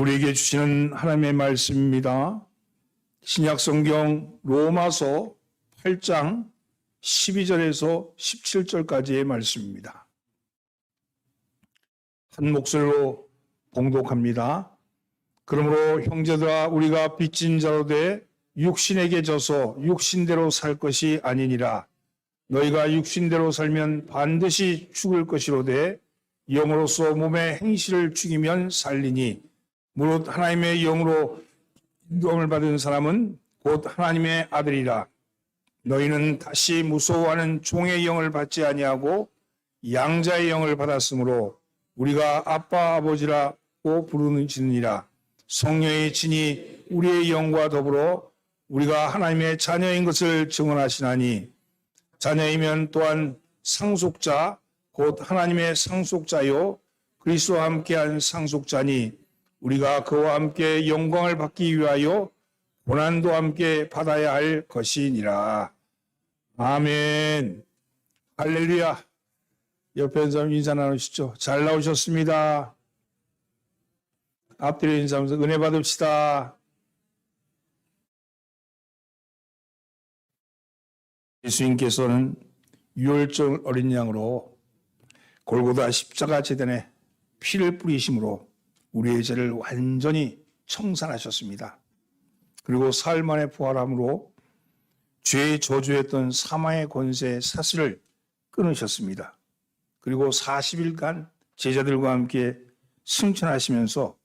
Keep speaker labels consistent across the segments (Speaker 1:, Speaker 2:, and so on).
Speaker 1: 우리에게 주시는 하나님의 말씀입니다. 신약성경 로마서 8장 12절에서 17절까지의 말씀입니다. 한 목소리로 봉독합니다. 그러므로 형제들아, 우리가 빚진 자로 돼 육신에게 져서 육신대로 살 것이 아니니라. 너희가 육신대로 살면 반드시 죽을 것이로되 영으로서 몸의 행실을 죽이면 살리니, 무릇 하나님의 영으로 인도함을 받은 사람은 곧 하나님의 아들이라. 너희는 다시 무서워하는 종의 영을 받지 아니하고 양자의 영을 받았으므로 우리가 아빠 아버지라고 부르는지니라. 성령의 진이 우리의 영과 더불어 우리가 하나님의 자녀인 것을 증언하시나니, 자녀이면 또한 상속자 곧 하나님의 상속자요 그리스도와 함께한 상속자니, 우리가 그와 함께 영광을 받기 위하여 고난도 함께 받아야 할 것이니라. 아멘. 할렐루야. 옆에 있는 사람 인사 나누시죠. 잘 나오셨습니다. 앞뒤로 인사하면서 은혜 받읍시다. 예수님께서는 유월절 어린 양으로 골고다 십자가 제단에 피를 뿌리심으로 우리의 죄를 완전히 청산하셨습니다. 그리고 사흘 만에 부활함으로 죄의 저주했던 사망의 권세의 사슬을 끊으셨습니다. 그리고 40일간 제자들과 함께 승천하시면서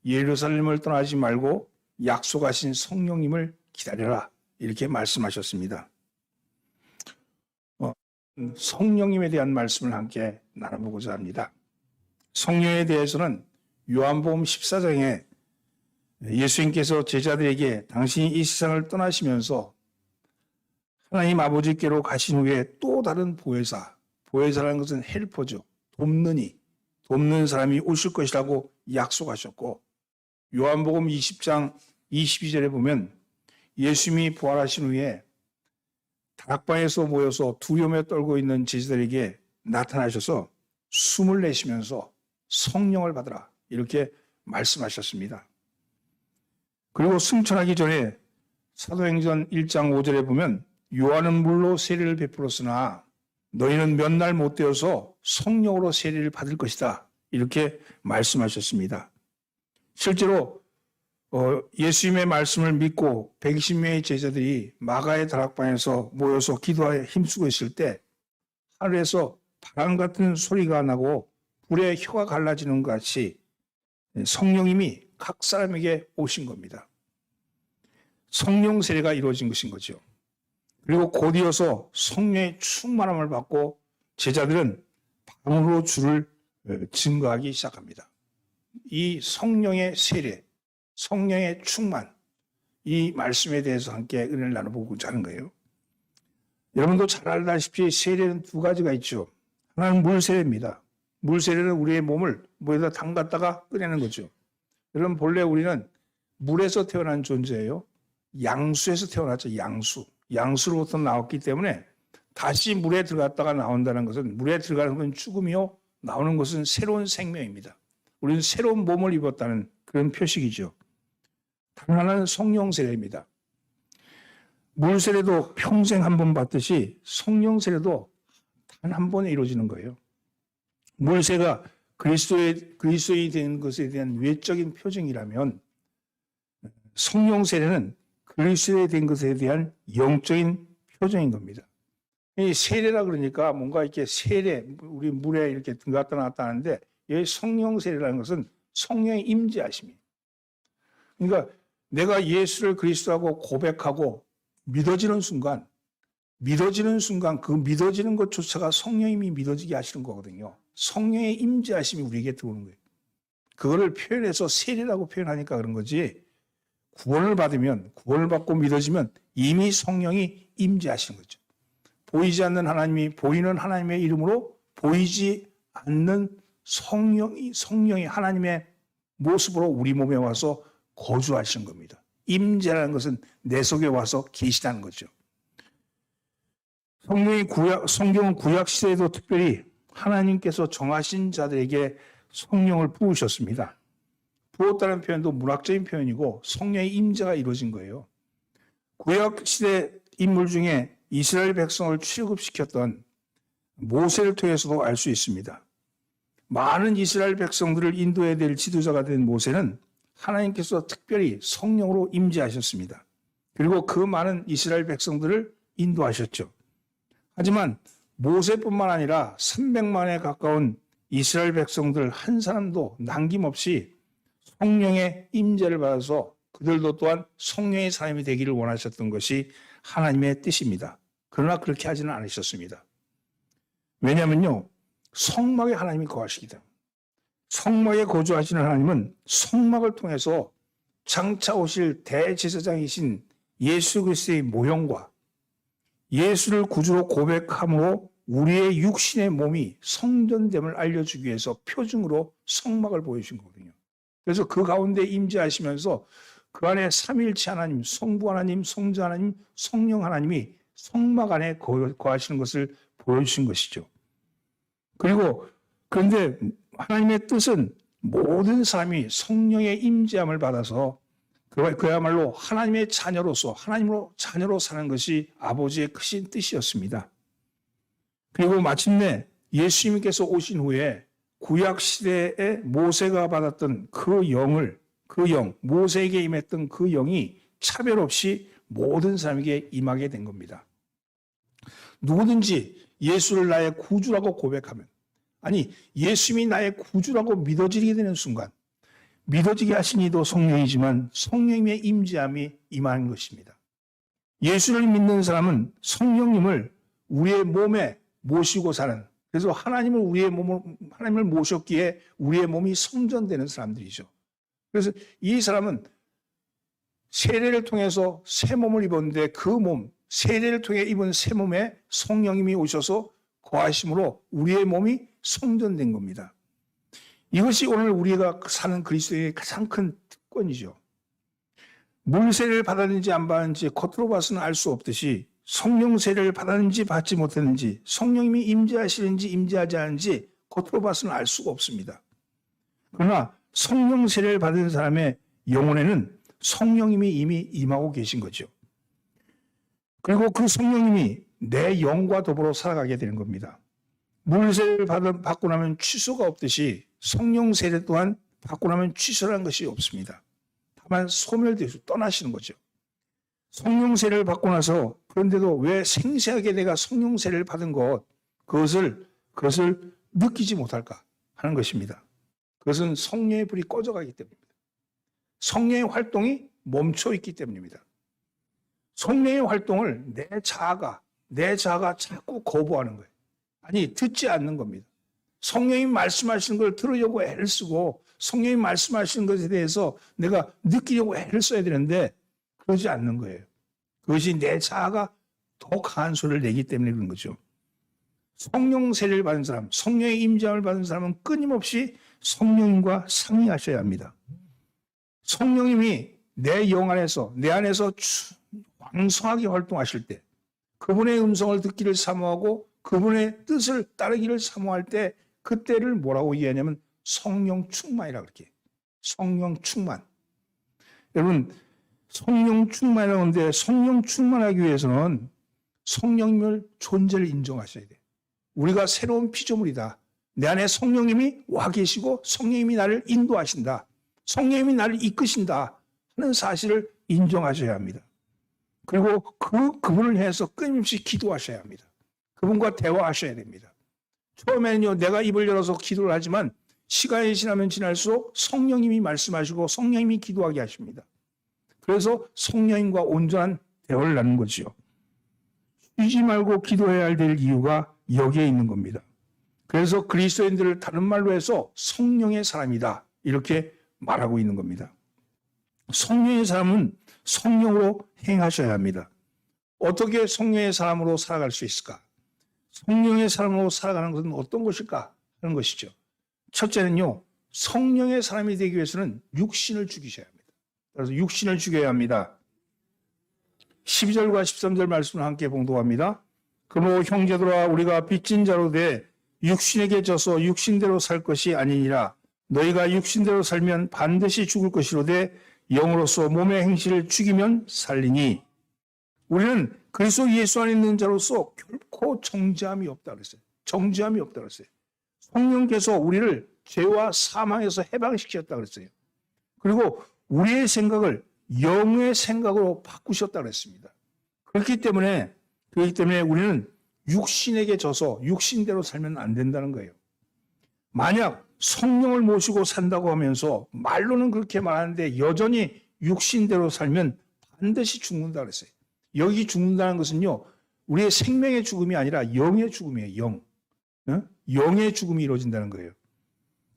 Speaker 1: 예루살렘을 떠나지 말고 약속하신 성령님을 기다려라, 이렇게 말씀하셨습니다. 성령님에 대한 말씀을 함께 나눠보고자 합니다. 성령에 대해서는 요한복음 14장에 예수님께서 제자들에게 당신이 이 세상을 떠나시면서 하나님 아버지께로 가신 후에 또 다른 보혜사라는 것은 헬퍼죠. 돕는 사람이 오실 것이라고 약속하셨고, 요한복음 20장 22절에 보면 예수님이 부활하신 후에 다락방에서 모여서 두려움에 떨고 있는 제자들에게 나타나셔서 숨을 내쉬면서 성령을 받으라, 이렇게 말씀하셨습니다. 그리고 승천하기 전에 사도행전 1장 5절에 보면 요한은 물로 세례를 베풀었으나 너희는 몇 날 못 되어서 성령으로 세례를 받을 것이다, 이렇게 말씀하셨습니다. 실제로 예수님의 말씀을 믿고 120명의 제자들이 마가의 다락방에서 모여서 기도하여 힘쓰고 있을 때 하늘에서 바람 같은 소리가 나고 불에 혀가 갈라지는 것 같이 성령님이 각 사람에게 오신 겁니다. 성령 세례가 이루어진 것인 거죠. 그리고 곧이어서 성령의 충만함을 받고 제자들은 방으로 주를 증거하기 시작합니다. 이 성령의 세례, 성령의 충만, 이 말씀에 대해서 함께 은혜를 나눠보고자 하는 거예요. 여러분도 잘 알다시피 세례는 두 가지가 있죠. 하나는 물 세례입니다. 물 세례는 우리의 몸을 물에다 담갔다가 꺼내는 거죠. 여러분, 본래 우리는 물에서 태어난 존재예요. 양수에서 태어났죠. 양수로부터 나왔기 때문에 다시 물에 들어갔다가 나온다는 것은, 물에 들어가는 건 죽음이요, 나오는 것은 새로운 생명입니다. 우리는 새로운 몸을 입었다는 그런 표식이죠. 다른 하나는 성령 세례입니다. 물 세례도 평생 한 번 받듯이 성령 세례도 단 한 번에 이루어지는 거예요. 물 세례가 그리스도인이 된 것에 대한 외적인 표징이라면, 성령 세례는 그리스도에 된 것에 대한 영적인 표정인 겁니다. 이 세례라 그러니까 뭔가 이렇게 우리 물에 이렇게 들어갔다 나왔다 하는데, 이 성령 세례라는 것은 성령의 임재하심이에요. 그러니까 내가 예수를 그리스도하고 고백하고 믿어지는 순간 그 믿어지는 것조차가 성령님이 믿어지게 하시는 거거든요. 성령의 임재하심이 우리에게 들어오는 거예요. 그거를 표현해서 세례라고 표현하니까 그런 거지, 구원을 받고 믿어지면 이미 성령이 임재하시는 거죠. 보이지 않는 하나님이 보이는 하나님의 이름으로 보이지 않는 성령이 하나님의 모습으로 우리 몸에 와서 거주하시는 겁니다. 임재라는 것은 내 속에 와서 계시다는 거죠. 성경은 구약 시대에도 특별히 하나님께서 정하신 자들에게 성령을 부으셨습니다. 부었다는 표현도 문학적인 표현이고 성령의 임재가 이루어진 거예요. 구약 시대 인물 중에 이스라엘 백성을 출애굽시켰던 모세를 통해서도 알 수 있습니다. 많은 이스라엘 백성들을 인도해야 될 지도자가 된 모세는 하나님께서 특별히 성령으로 임재하셨습니다. 그리고 그 많은 이스라엘 백성들을 인도하셨죠. 하지만 모세뿐만 아니라 300만에 가까운 이스라엘 백성들 한 사람도 남김없이 성령의 임재를 받아서 그들도 또한 성령의 사람이 되기를 원하셨던 것이 하나님의 뜻입니다. 그러나 그렇게 하지는 않으셨습니다. 왜냐하면요, 성막에 하나님이 거하시기 때문에. 성막에 거주하시는 하나님은 성막을 통해서 장차 오실 대제사장이신 예수 그리스도의 모형과 예수를 구주로 고백함으로 우리의 육신의 몸이 성전됨을 알려주기 위해서 표징으로 성막을 보여주신 거거든요. 그래서 그 가운데 임재하시면서 그 안에 삼위일체 하나님, 성부 하나님, 성자 하나님, 성령 하나님이 성막 안에 거하시는 것을 보여주신 것이죠. 그런데 하나님의 뜻은 모든 사람이 성령의 임재함을 받아서 그야말로 하나님의 자녀로서 하나님으로 자녀로 사는 것이 아버지의 크신 뜻이었습니다. 그리고 마침내 예수님께서 오신 후에 구약 시대에 모세가 받았던 그 영, 모세에게 임했던 그 영이 차별 없이 모든 사람에게 임하게 된 겁니다. 누구든지 예수를 나의 구주라고 고백하면, 아니 예수님이 나의 구주라고 믿어지게 되는 순간, 믿어지게 하신 이도 성령이지만 성령님의 임재함이 임하는 것입니다. 예수를 믿는 사람은 성령님을 우리의 몸에 모시고 사는, 그래서 하나님을 모셨기에 우리의 몸이 성전되는 사람들이죠. 그래서 이 사람은 세례를 통해서 새 몸을 입었는데 세례를 통해 입은 새 몸에 성령님이 오셔서 거하심으로 우리의 몸이 성전된 겁니다. 이것이 오늘 우리가 사는 그리스도의 가장 큰 특권이죠. 물세례를 받았는지 안 받았는지 겉으로 봐서는 알 수 없듯이 성령 세례를 받았는지 받지 못했는지 성령님이 임재하시는지 임재하지 않은지 겉으로 봐서는 알 수가 없습니다. 그러나 성령 세례를 받은 사람의 영혼에는 성령님이 이미 임하고 계신 거죠. 그리고 그 성령님이 내 영과 더불어 살아가게 되는 겁니다. 물세례를 받고 나면 취소가 없듯이 성령 세례 또한 받고 나면 취소라는 것이 없습니다. 다만 소멸되어서 떠나시는 거죠. 성령 세례를 받고 나서 그런데도 왜 생생하게 내가 성령 세례를 받은 그것을 느끼지 못할까 하는 것입니다. 그것은 성령의 불이 꺼져가기 때문입니다. 성령의 활동이 멈춰 있기 때문입니다. 성령의 활동을 내 자아가 자꾸 거부하는 거예요. 아니, 듣지 않는 겁니다. 성령이 말씀하시는 걸 들으려고 애를 쓰고 성령이 말씀하시는 것에 대해서 내가 느끼려고 애를 써야 되는데 그러지 않는 거예요. 그것이 내 자아가 더 강한 소리를 내기 때문에 그런 거죠. 성령 세례를 받은 사람, 성령의 임재함을 받은 사람은 끊임없이 성령님과 상의하셔야 합니다. 성령님이 내 영 안에서, 내 안에서 왕성하게 활동하실 때, 그분의 음성을 듣기를 사모하고 그분의 뜻을 따르기를 사모할 때 그때를 뭐라고 얘기하냐면 성령 충만이라고 그렇게. 성령 충만. 여러분, 성령 충만이라고 하는데 성령 충만하기 위해서는 성령님을 존재를 인정하셔야 돼요. 우리가 새로운 피조물이다. 내 안에 성령님이 와 계시고 성령님이 나를 인도하신다. 성령님이 나를 이끄신다 하는 사실을 인정하셔야 합니다. 그리고 그분을 향해서 끊임없이 기도하셔야 합니다. 그분과 대화하셔야 됩니다. 처음에는요, 내가 입을 열어서 기도를 하지만 시간이 지나면 지날수록 성령님이 말씀하시고 성령님이 기도하게 하십니다. 그래서 성령님과 온전한 대화를 나누는 거죠. 쉬지 말고 기도해야 될 이유가 여기에 있는 겁니다. 그래서 그리스도인들을 다른 말로 해서 성령의 사람이다 이렇게 말하고 있는 겁니다. 성령의 사람은 성령으로 행하셔야 합니다. 어떻게 성령의 사람으로 살아갈 수 있을까? 성령의 사람으로 살아가는 것은 어떤 것일까 하는 것이죠. 첫째는요, 성령의 사람이 되기 위해서는 육신을 죽이셔야 합니다. 그래서 육신을 죽여야 합니다. 12절과 13절 말씀을 함께 봉독합니다. 그러므로 형제들아, 우리가 빚진 자로 돼 육신에게 져서 육신대로 살 것이 아니니라. 너희가 육신대로 살면 반드시 죽을 것이로되 영으로서 몸의 행실을 죽이면 살리니. 우리는 그리스도 예수 안에 있는 자로서 결코 정죄함이 없다 그랬어요. 정죄함이 없다 그랬어요. 성령께서 우리를 죄와 사망에서 해방시켰다 그랬어요. 그리고 우리의 생각을 영의 생각으로 바꾸셨다 그랬습니다. 그렇기 때문에 우리는 육신에게 져서 육신대로 살면 안 된다는 거예요. 만약 성령을 모시고 산다고 하면서 말로는 그렇게 말하는데 여전히 육신대로 살면 반드시 죽는다 그랬어요. 여기 죽는다는 것은요, 우리의 생명의 죽음이 아니라 영의 죽음이에요. 영. 영의 죽음이 이루어진다는 거예요.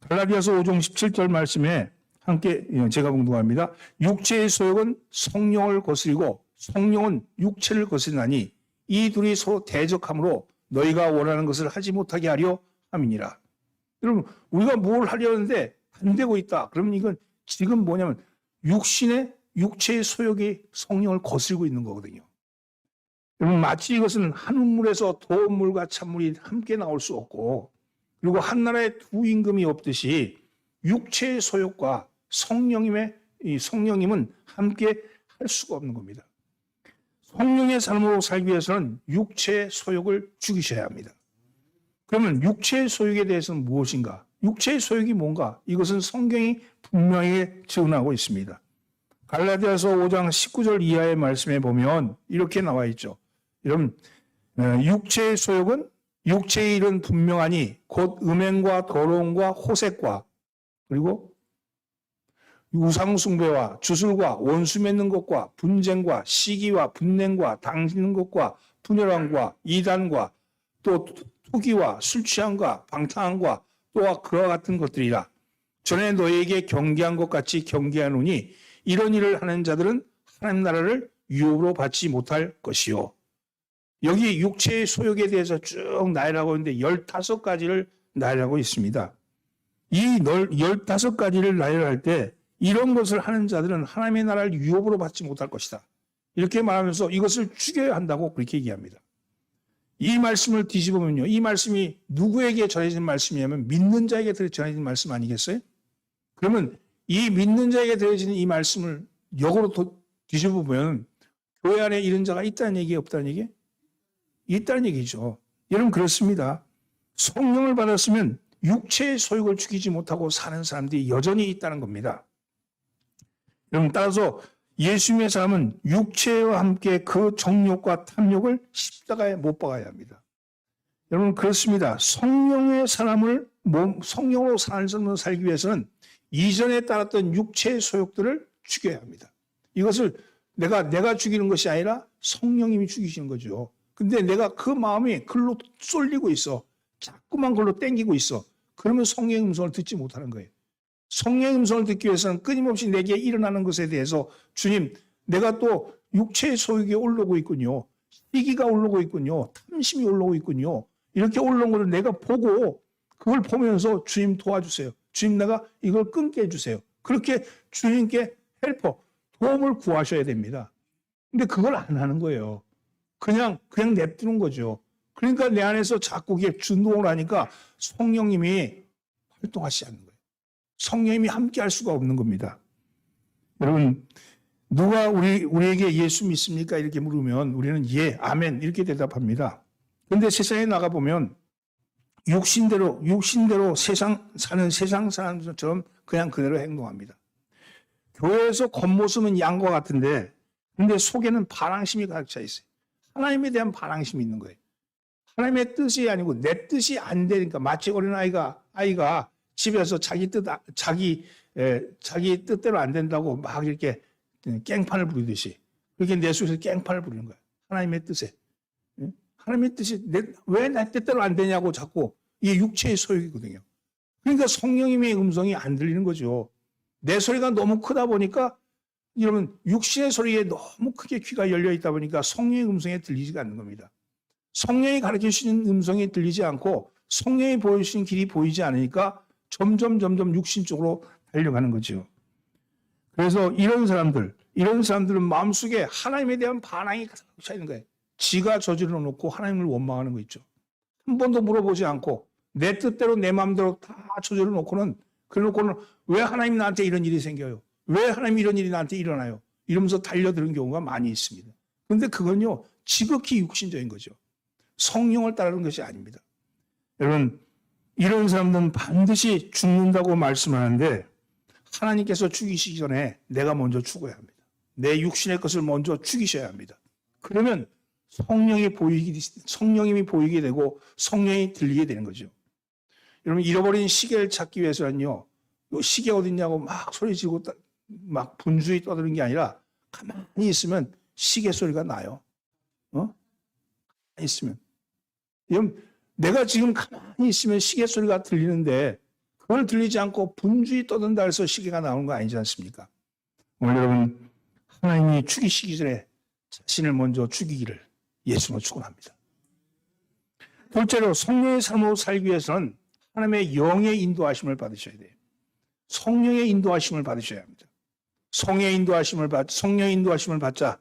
Speaker 1: 갈라디아서 5장 17절 말씀에 함께 제가 공독합니다. 육체의 소욕은 성령을 거스리고 성령은 육체를 거스리나니 이 둘이 서로 대적함으로 너희가 원하는 것을 하지 못하게 하려 함이니라. 여러분, 우리가 뭘 하려는데 안 되고 있다. 그러면 이건 지금 뭐냐면 육체의 소욕이 성령을 거스리고 있는 거거든요. 여러분, 마치 이것은 한 우물에서 도물과 찬물이 함께 나올 수 없고, 그리고 한 나라에 두 임금이 없듯이 육체의 소욕과 성령님은 함께 할 수가 없는 겁니다. 성령의 삶으로 살기 위해서는 육체의 소욕을 죽이셔야 합니다. 그러면 육체의 소욕에 대해서는 무엇인가? 육체의 소욕이 뭔가? 이것은 성경이 분명히 증언하고 있습니다. 갈라디아서 5장 19절 이하의 말씀에 보면 이렇게 나와 있죠. 여러분, 육체의 소욕은 육체의 일은 분명하니 곧 음행과 더러움과 호색과 그리고 우상숭배와 주술과 원수 맺는 것과 분쟁과 시기와 분냉과 당지는 것과 분열함과 이단과 또 투기와 술 취함과 방탕함과 또한 그와 같은 것들이라. 전에 너희에게 경계한 것 같이 경계하노니 이런 일을 하는 자들은 하나님 나라를 유업으로 받지 못할 것이요. 여기 육체의 소욕에 대해서 쭉 나열하고 있는데 15가지를 나열하고 있습니다. 이 15가지를 나열할 때 이런 것을 하는 자들은 하나님의 나라를 유업으로 받지 못할 것이다. 이렇게 말하면서 이것을 죽여야 한다고 그렇게 얘기합니다. 이 말씀을 뒤집으면요. 이 말씀이 누구에게 전해진 말씀이냐면 믿는 자에게 전해진 말씀 아니겠어요? 그러면 이 믿는 자에게 전해진 이 말씀을 역으로 뒤집어보면 교회 안에 이런 자가 있다는 얘기 없다는 얘기? 있다는 얘기죠. 여러분 그렇습니다. 성령을 받았으면 육체의 소욕을 죽이지 못하고 사는 사람들이 여전히 있다는 겁니다. 여러분 따라서 예수님의 삶은 육체와 함께 그 정욕과 탐욕을 십자가에 못 박아야 합니다. 여러분 그렇습니다. 성령의 사람을 성령으로 사는 삶을 살기 위해서는 이전에 따랐던 육체의 소욕들을 죽여야 합니다. 이것을 내가 죽이는 것이 아니라 성령님이 죽이시는 거죠. 근데 내가 그 마음이 글로 쏠리고 있어. 자꾸만 글로 땡기고 있어. 그러면 성령의 음성을 듣지 못하는 거예요. 성령의 음성을 듣기 위해서는 끊임없이 내게 일어나는 것에 대해서 주님, 내가 또 육체의 소욕이 올라오고 있군요. 시기가 올라오고 있군요. 탐심이 올라오고 있군요. 이렇게 올라온 것을 내가 보고 그걸 보면서 주님 도와주세요. 주님 내가 이걸 끊게 해주세요. 그렇게 주님께 헬퍼, 도움을 구하셔야 됩니다. 근데 그걸 안 하는 거예요. 그냥 냅두는 거죠. 그러니까 내 안에서 자꾸 이게 준동을 하니까 성령님이 활동하시지 않는 거예요. 성령님이 함께 할 수가 없는 겁니다. 여러분, 누가 우리에게 예수 믿습니까? 이렇게 물으면 우리는 예, 아멘 이렇게 대답합니다. 그런데 세상에 나가보면 육신대로 사는 세상 사람들처럼 그냥 그대로 행동합니다. 교회에서 겉모습은 양과 같은데 근데 속에는 반항심이 가득 차 있어요. 하나님에 대한 반항심이 있는 거예요. 하나님의 뜻이 아니고 내 뜻이 안 되니까 마치 어린아이가 집에서 자기 뜻대로 안 된다고 막 이렇게 깽판을 부리듯이 그렇게 내 속에서 깽판을 부리는 거예요. 하나님의 뜻에. 하나님의 뜻이 왜 내 뜻대로 안 되냐고 자꾸 이게 육체의 소욕이거든요. 그러니까 성령님의 음성이 안 들리는 거죠. 내 소리가 너무 크다 보니까 여러분 육신의 소리에 너무 크게 귀가 열려 있다 보니까 성령의 음성에 들리지가 않는 겁니다. 성령이 가르치시는 음성이 들리지 않고 성령이 보여주신 길이 보이지 않으니까 점점 육신 쪽으로 달려가는 거죠. 그래서 이런 사람들은 마음속에 하나님에 대한 반항이 가득 차 있는 거예요. 지가 저질러 놓고 하나님을 원망하는 거 있죠. 한 번도 물어보지 않고 내 뜻대로 내 마음대로 다 저질러 놓고는 그래놓고는 왜 하나님 나한테 이런 일이 생겨요? 왜 하나님 이런 일이 나한테 일어나요? 이러면서 달려드는 경우가 많이 있습니다. 그런데 그건요, 지극히 육신적인 거죠. 성령을 따르는 것이 아닙니다. 여러분, 이런 사람들은 반드시 죽는다고 말씀하는데 하나님께서 죽이시기 전에 내가 먼저 죽어야 합니다. 내 육신의 것을 먼저 죽이셔야 합니다. 그러면 성령이 보이게 되고 성령이 들리게 되는 거죠. 여러분, 잃어버린 시계를 찾기 위해서는요, 요 시계 어딨냐고 막 소리지고 막 분주히 떠드는 게 아니라 가만히 있으면 시계 소리가 나요. 가만히 있으면. 여러분, 내가 지금 가만히 있으면 시계 소리가 들리는데 그걸 들리지 않고 분주히 떠든다 해서 시계가 나오는 거 아니지 않습니까? 오늘 여러분, 하나님이 죽이시기 전에 자신을 먼저 죽이기를 예수님으로 축원합니다. 둘째로 성령의 삶으로 살기 위해서는 하나님의 영의 인도하심을 받으셔야 돼요. 성령의 인도하심을 받으셔야 합니다. 성령의 인도하심을 받자.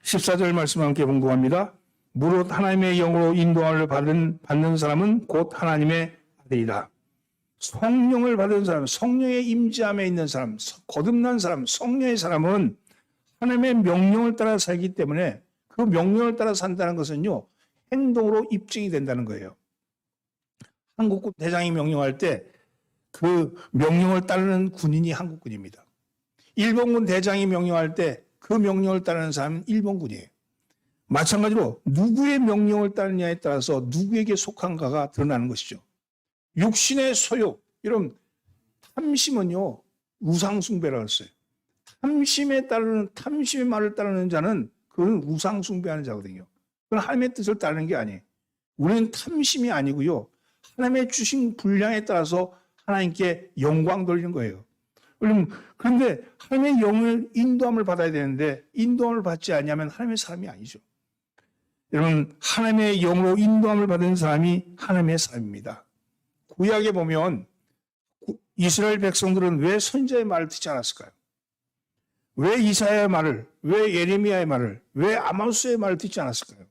Speaker 1: 14절 말씀 함께 봉독합니다. 무릇 하나님의 영으로 인도함을 받는 사람은 곧 하나님의 아들이라. 성령을 받은 사람, 성령의 임재함에 있는 사람, 거듭난 사람, 성령의 사람은 하나님의 명령을 따라 살기 때문에 그 명령을 따라 산다는 것은요, 행동으로 입증이 된다는 거예요. 한국군 대장이 명령할 때 그 명령을 따르는 군인이 한국군입니다. 일본군 대장이 명령할 때 그 명령을 따르는 사람은 일본군이에요. 마찬가지로 누구의 명령을 따르냐에 따라서 누구에게 속한가가 드러나는 것이죠. 육신의 소욕, 이런 탐심은요, 우상숭배라고 했어요. 탐심의 말을 따르는 자는 그건 우상숭배하는 자거든요. 그건 하나님의 뜻을 따르는 게 아니에요. 우리는 탐심이 아니고요, 하나님의 주신 분량에 따라서 하나님께 영광 돌리는 거예요. 그런데 하나님의 영을 인도함을 받아야 되는데 인도함을 받지 않으면 하나님의 사람이 아니죠. 여러분, 하나님의 영으로 인도함을 받은 사람이 하나님의 사람입니다. 구약에 보면 이스라엘 백성들은 왜 선지자의 말을 듣지 않았을까요? 왜 이사야의 말을, 왜 예레미야의 말을, 왜 아모스의 말을 듣지 않았을까요?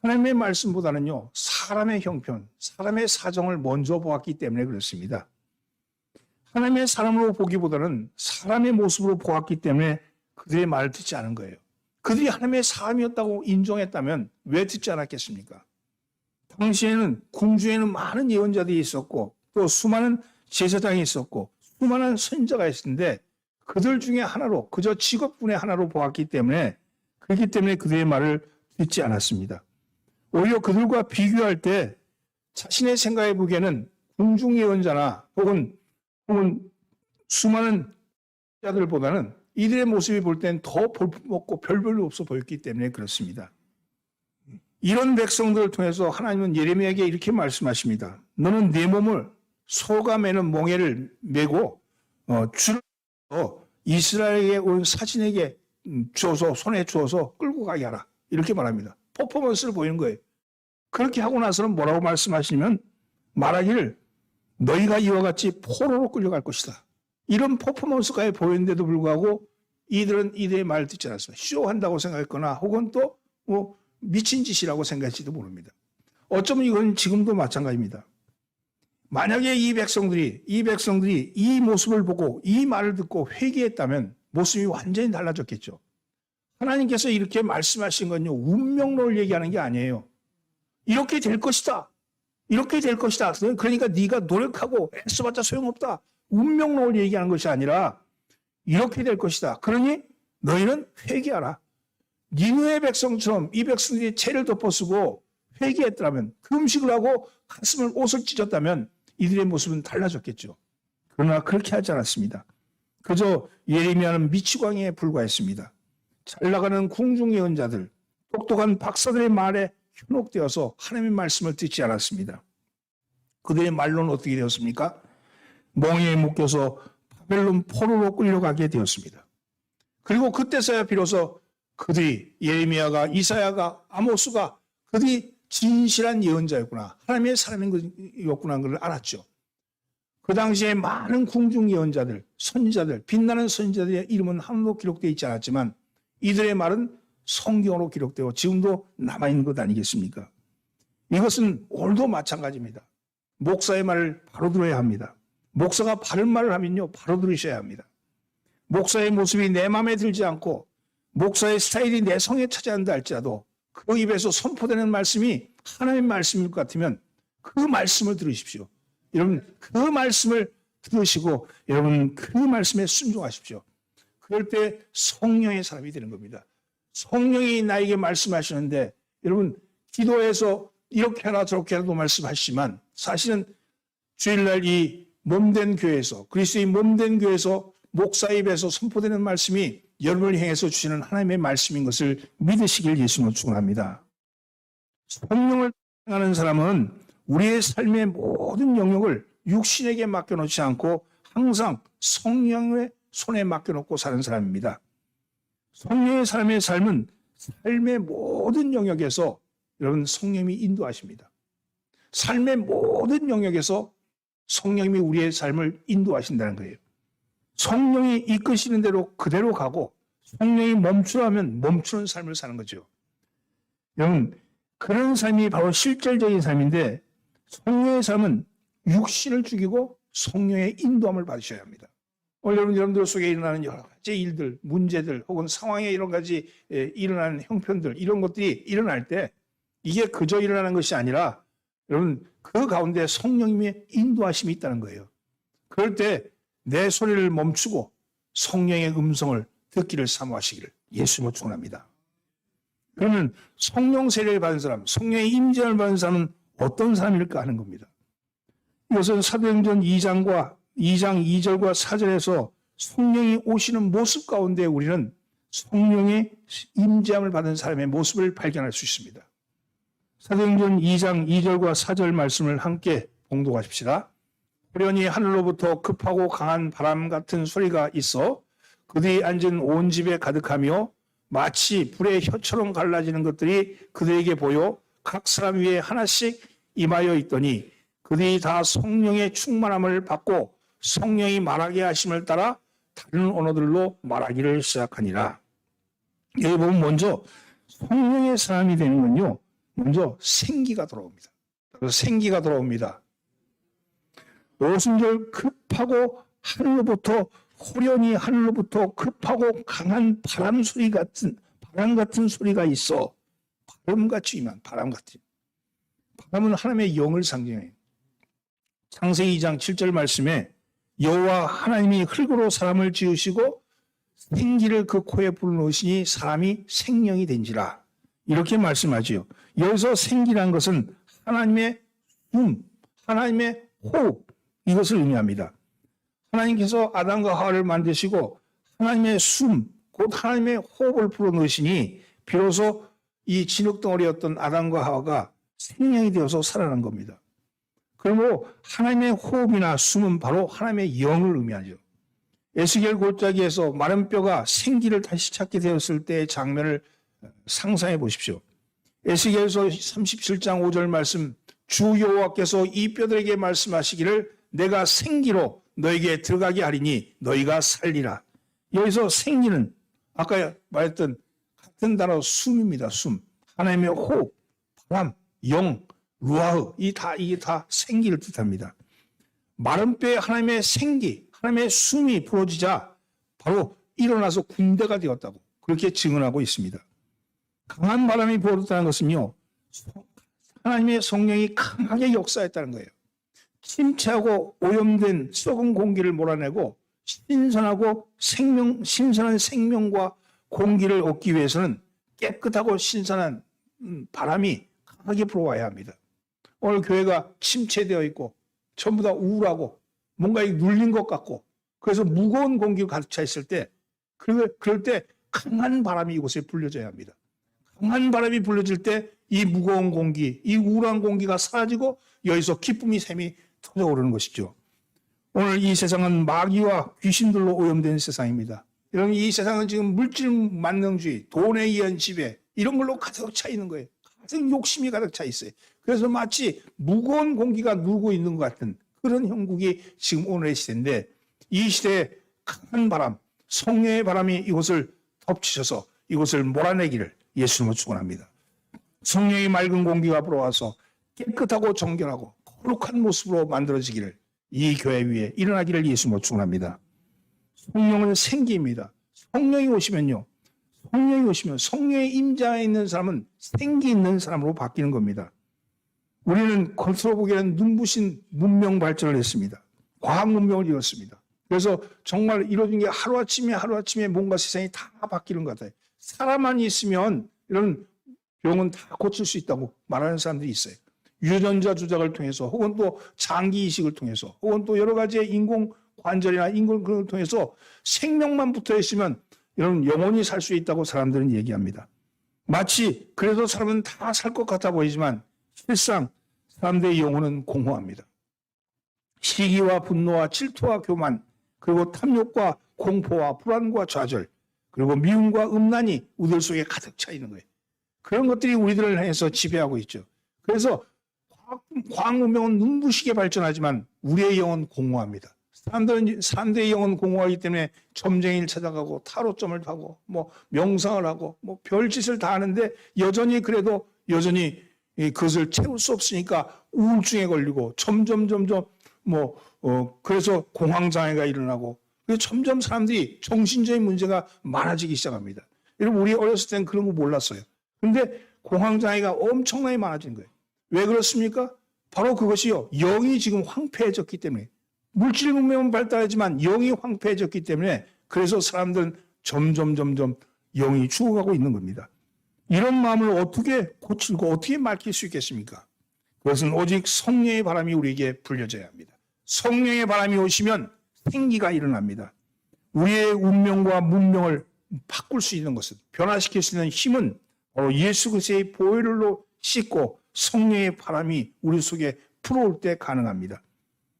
Speaker 1: 하나님의 말씀보다는요, 사람의 형편, 사람의 사정을 먼저 보았기 때문에 그렇습니다. 하나님의 사람으로 보기보다는 사람의 모습으로 보았기 때문에 그들의 말을 듣지 않은 거예요. 그들이 하나님의 사람이었다고 인정했다면 왜 듣지 않았겠습니까? 당시에는 궁중에는 많은 예언자들이 있었고 또 수많은 제사장이 있었고 수많은 선지자가 있었는데 그들 중에 하나로, 그저 직업군의 하나로 보았기 때문에, 그렇기 때문에 그들의 말을 듣지 않았습니다. 오히려 그들과 비교할 때 자신의 생각에 보기에는 궁중 예언자나 혹은 수많은 자들보다는 이들의 모습이 볼 땐 더 볼품없고 별별로 없어 보였기 때문에 그렇습니다. 이런 백성들을 통해서 하나님은 예레미야에게 이렇게 말씀하십니다. 너는 내 몸을 소가 매는 몽에를 메고 줄을 이스라엘에 온 사진에게 주어서, 손에 주어서 끌고 가게 하라. 이렇게 말합니다. 퍼포먼스를 보이는 거예요. 그렇게 하고 나서는 뭐라고 말씀하시냐면 말하기를 너희가 이와 같이 포로로 끌려갈 것이다. 이런 퍼포먼스가 보이는데도 불구하고 이들은 이들의 말을 듣지 않았어요. 쇼한다고 생각했거나 혹은 또 미친 짓이라고 생각할지도 모릅니다. 어쩌면 이건 지금도 마찬가지입니다. 만약에 이 백성들이 이 모습을 보고 이 말을 듣고 회개했다면 모습이 완전히 달라졌겠죠. 하나님께서 이렇게 말씀하신 건요, 운명론을 얘기하는 게 아니에요. 이렇게 될 것이다. 이렇게 될 것이다. 그러니까 네가 노력하고 애써봤자 소용없다. 운명론을 얘기하는 것이 아니라 이렇게 될 것이다. 그러니 너희는 회개하라. 니느웨 백성처럼 이 백성들이 채를 덮어쓰고 회개했더라면, 금식을 하고 가슴을 옷을 찢었다면 이들의 모습은 달라졌겠죠. 그러나 그렇게 하지 않았습니다. 그저 예레미야는 미치광이에 불과했습니다. 잘 나가는 궁중 예언자들, 똑똑한 박사들의 말에 현혹되어서 하나님의 말씀을 듣지 않았습니다. 그들의 말로는 어떻게 되었습니까? 멍에에 묶여서 바벨론 포로로 끌려가게 되었습니다. 그리고 그때서야 비로소 그들이, 예레미야가, 이사야가, 아모스가 그들이 진실한 예언자였구나, 하나님의 사람이었구나 하는 걸 알았죠. 그 당시에 많은 궁중 예언자들, 선지자들, 빛나는 선지자들의 이름은 하나도 기록되어 있지 않았지만 이들의 말은 성경으로 기록되어 지금도 남아있는 것 아니겠습니까? 이것은 오늘도 마찬가지입니다. 목사의 말을 바로 들어야 합니다. 목사가 바른 말을 하면요, 바로 들으셔야 합니다. 목사의 모습이 내 마음에 들지 않고 목사의 스타일이 내 성에 차지 않는다 할지라도 그 입에서 선포되는 말씀이 하나님의 말씀일 것 같으면 그 말씀을 들으십시오. 여러분, 그 말씀을 들으시고 여러분 그 말씀에 순종하십시오. 그럴 때 성령의 사람이 되는 겁니다. 성령이 나에게 말씀하시는데 여러분 기도해서 이렇게 하나 저렇게 하나도 말씀하시지만 사실은 주일날 이 몸된 교회에서 그리스도의 몸된 교회에서 목사 입에서 선포되는 말씀이 여러분을 향해서 주시는 하나님의 말씀인 것을 믿으시길 예수님으로 축원합니다. 성령을 사랑하는 사람은 우리의 삶의 모든 영역을 육신에게 맡겨놓지 않고 항상 성령의 손에 맡겨놓고 사는 사람입니다. 성령의 사람의 삶은 삶의 모든 영역에서 여러분 성령님이 인도하십니다. 삶의 모든 영역에서 성령님이 우리의 삶을 인도하신다는 거예요. 성령이 이끄시는 대로 그대로 가고 성령이 멈추라면 멈추는 삶을 사는 거죠. 여러분 그런 삶이 바로 실질적인 삶인데 성령의 삶은 육신을 죽이고 성령의 인도함을 받으셔야 합니다. 오늘 여러분들 속에 일어나는 여러 가지 일들, 문제들 혹은 상황에 이런 가지 일어나는 형편들 이런 것들이 일어날 때 이게 그저 일어나는 것이 아니라 여러분 그 가운데 성령님의 인도하심이 있다는 거예요. 그럴 때 내 소리를 멈추고 성령의 음성을 듣기를 사모하시기를 예수님으로 축원합니다. 그러면 성령 세례를 받은 사람, 성령의 임재를 받은 사람은 어떤 사람일까 하는 겁니다. 이것은 사도행전 2장 2절과 4절에서 성령이 오시는 모습 가운데 우리는 성령의 임재함을 받은 사람의 모습을 발견할 수 있습니다. 사도행전 2장 2절과 4절 말씀을 함께 봉독하십시다. 호련히 하늘로부터 급하고 강한 바람 같은 소리가 있어 그들이 앉은 온 집에 가득하며 마치 불의 혀처럼 갈라지는 것들이 그들에게 보여 각 사람 위에 하나씩 임하여 있더니 그들이 다 성령의 충만함을 받고 성령이 말하게 하심을 따라 다른 언어들로 말하기를 시작하니라. 여기 보면 먼저 성령의 사람이 되는 건요. 먼저 생기가 돌아옵니다. 생기가 돌아옵니다. 5순절 급하고 하늘로부터 호련히 하늘로부터 급하고 강한 바람 같은 소리가 있어. 바람같이 임한 바람같이. 바람은 하나님의 영을 상징해요. 창세기 2장 7절 말씀에 여호와 하나님이 흙으로 사람을 지으시고 생기를 그 코에 불어넣으시니 사람이 생명이 된지라. 이렇게 말씀하지요. 여기서 생기란 것은 하나님의 하나님의 호흡 이것을 의미합니다. 하나님께서 아담과 하와를 만드시고 하나님의 곧 하나님의 호흡을 불어넣으시니 비로소 이 진흙덩어리였던 아담과 하와가 생명이 되어서 살아난 겁니다. 그러므로 하나님의 호흡이나 숨은 바로 하나님의 영을 의미하죠. 에스겔 골짜기에서 마른 뼈가 생기를 다시 찾게 되었을 때의 장면을 상상해 보십시오. 에스겔서 37장 5절 말씀 주 여호와께서 이 뼈들에게 말씀하시기를 내가 생기로 너에게 들어가게 하리니 너희가 살리라. 여기서 생기는 아까 말했던 같은 단어 숨입니다. 숨. 하나님의 호흡, 바람, 영, 루아흐 이게 다 생기를 뜻합니다. 마른 뼈에 하나님의 생기, 하나님의 숨이 불어지자 바로 일어나서 군대가 되었다고 그렇게 증언하고 있습니다. 강한 바람이 불었다는 것은요. 하나님의 성령이 강하게 역사했다는 거예요. 침체하고 오염된 썩은 공기를 몰아내고 신선한 생명과 공기를 얻기 위해서는 깨끗하고 신선한 바람이 강하게 불어와야 합니다. 오늘 교회가 침체되어 있고 전부 다 우울하고 뭔가 눌린 것 같고 그래서 무거운 공기가 가득 차 있을 때 그럴 때 강한 바람이 이곳에 불려져야 합니다. 강한 바람이 불려질 때 이 무거운 공기, 이 우울한 공기가 사라지고 여기서 기쁨이 샘이 터져오르는 것이죠. 오늘 이 세상은 마귀와 귀신들로 오염된 세상입니다. 여러분 이 세상은 지금 물질 만능주의, 돈에 의한 지배 이런 걸로 가득 차 있는 거예요. 가득 욕심이 가득 차 있어요. 그래서 마치 무거운 공기가 누르고 있는 것 같은 그런 형국이 지금 오늘의 시대인데 이 시대에 강한 바람, 성령의 바람이 이곳을 덮치셔서 이곳을 몰아내기를 예수님으로 축원합니다. 성령의 맑은 공기가 불어와서 깨끗하고 정결하고 거룩한 모습으로 만들어지기를 이 교회 위에 일어나기를 예수님으로 축원합니다. 성령은 생기입니다. 성령이 오시면 성령의 임자에 있는 사람은 생기 있는 사람으로 바뀌는 겁니다. 우리는 겉으로 보기에는 눈부신 문명 발전을 했습니다. 과학 문명을 이뤘습니다. 그래서 정말 이루어진 게 하루아침에 뭔가 세상이 다 바뀌는 것 같아요. 사람만 있으면 이런 병은 다 고칠 수 있다고 말하는 사람들이 있어요. 유전자 조작을 통해서 혹은 또 장기 이식을 통해서 혹은 또 여러 가지의 인공 관절이나 인공 그런 걸 통해서 생명만 붙어 있으면 이런 영원히 살 수 있다고 사람들은 얘기합니다. 마치 그래서 사람은 다 살 것 같아 보이지만 실상 사람들의 영혼은 공허합니다. 시기와 분노와 질투와 교만, 그리고 탐욕과 공포와 불안과 좌절, 그리고 미움과 음란이 우리들 속에 가득 차 있는 거예요. 그런 것들이 우리들을 향해서 지배하고 있죠. 그래서 과학 문명은 눈부시게 발전하지만 우리의 영은 공허합니다. 사람들의 영은 공허하기 때문에 점쟁이를 찾아가고 타로점을 하고 뭐 명상을 하고 뭐 별짓을 다 하는데 여전히 그것을 채울 수 없으니까 우울증에 걸리고 점점 그래서 공황장애가 일어나고 그래서 점점 사람들이 정신적인 문제가 많아지기 시작합니다. 여러분 우리 어렸을 때는 그런 거 몰랐어요. 근데 공황장애가 엄청나게 많아진 거예요. 왜 그렇습니까? 바로 그것이요. 영이 지금 황폐해졌기 때문에 물질 문명은 발달하지만 영이 황폐해졌기 때문에 그래서 사람들은 점점 영이 죽어가고 있는 겁니다. 이런 마음을 어떻게 고치고 어떻게 밝힐 수 있겠습니까? 그것은 오직 성령의 바람이 우리에게 불려져야 합니다. 성령의 바람이 오시면 생기가 일어납니다. 우리의 운명과 문명을 바꿀 수 있는 것은 변화시킬 수 있는 힘은 바로 예수 그리스도의 보혈로 씻고 성령의 바람이 우리 속에 불어올 때 가능합니다.